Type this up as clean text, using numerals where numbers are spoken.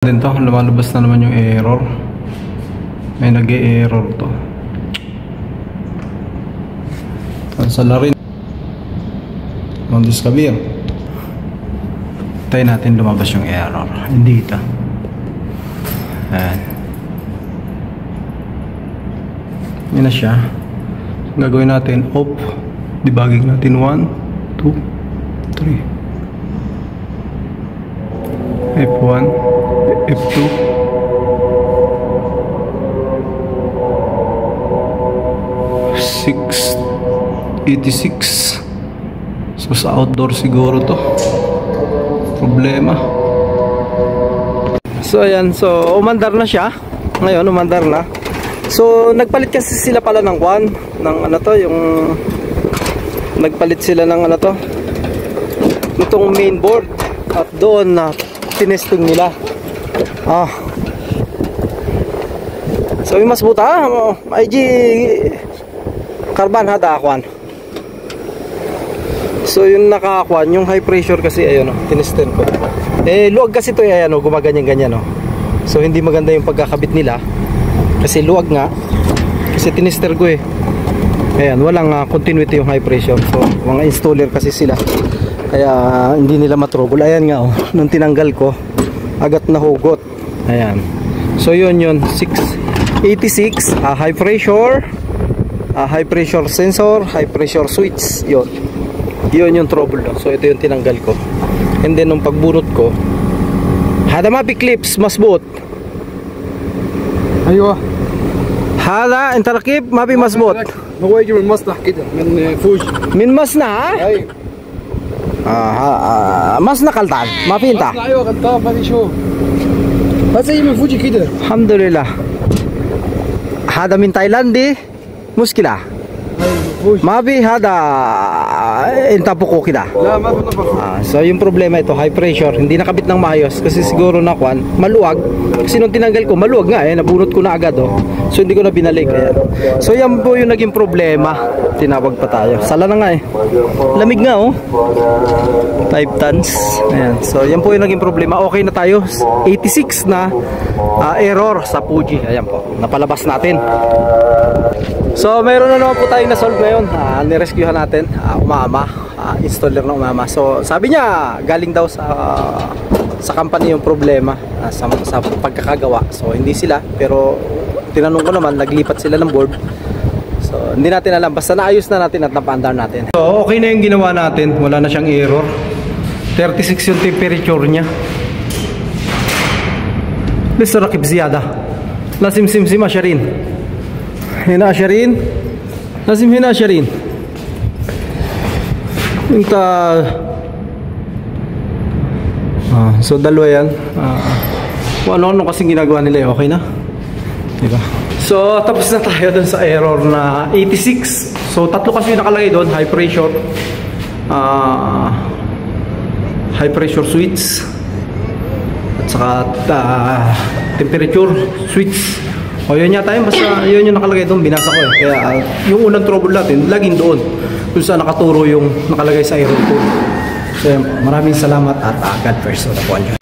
Din to, lumalabas na naman yung error. May nag-e-error to. Cancel rin. Mondis Kabir. Tayo natin lumabas yung error. Hindi ito. Ayan. Yan na siya. Gagawin natin off. Debugging natin 1, 2, 3. F1, F2, $686. So sa outdoor siguro to problema. So ayan, so umandar na siya. Ngayon umandar na. So nagpalit kasi sila pala ng ng ano to, yung nagpalit sila ng ano to, itong main board, at doon na tinesting nila. So yung mas buta IG karban hada akwan. So yung nakaakwan, yung high pressure kasi ayun tinester ko. Luwag kasi to ayan gumaganyan-ganyan So hindi maganda yung pagkakabit nila kasi luwag nga. Kasi tinester ko Ayan, walang continuity yung high pressure. So mga installer kasi sila, kaya hindi nila matrouble. Ayan nga nung tinanggal ko agad nahugot. Ayan. So yun 686 high pressure, high pressure sensor, high pressure switch. Yun yung trouble So ito yung tinanggal ko. And then nung pagbunot ko, hada mapi clips masbut. ايوه هذا انت ركيب ما في مظبوط. هو يجي من مصنع كده من فوجي من مصنع ايوه مصنع غلطان ما في انت. ايوه غلطان ما في شو بس يجي من فوجي كده. الحمد لله. هذا من تايلاندي مشكلة ما في هذا انت buko kita. لا ما في نفخ. So yung problema ito, high pressure, hindi nakabit ng maayos kasi siguro nakwan, maluwag. Kasi nung tinanggal ko, maluwag nga nabunot ko na agad So hindi ko na binalik. So yan po yung naging problema. Tinawag pa tayo. Sala na nga lamig nga 5 tons. Ayan. So yan po yung naging problema. Okay na tayo. 86 na error sa Fuji. Ayan po. Napalabas natin. So mayroon na naman po tayong na-solve ngayon. Nirescuehan natin. Umama. Installer na umama. So sabi niya galing daw sa company yung problema sa pagkakagawa. So hindi sila, pero tinanong ko naman, naglipat sila ng board. So hindi natin alam, basta naayos na natin at napaandar natin. So okay na yung ginawa natin, wala na siyang error. 36 yung temperature niya. Lisa rakib ziyada. Lazim simsim asharin. Hina asharin. Lazim hina asharin. Inta so dalawa yan. Kung ano kasing ginagawa nila okay na, diba? So tapos na tayo dun sa error na 86. So tatlo kasi yung nakalagay doon, high pressure switch at saka temperature switch. Yun yata yun, basta yun yung nakalagay doon, binasa ko Kaya yung unang trouble natin laging doon kung saan nakaturo yung nakalagay sa error code. So maraming salamat at God first. So nakuha nyo.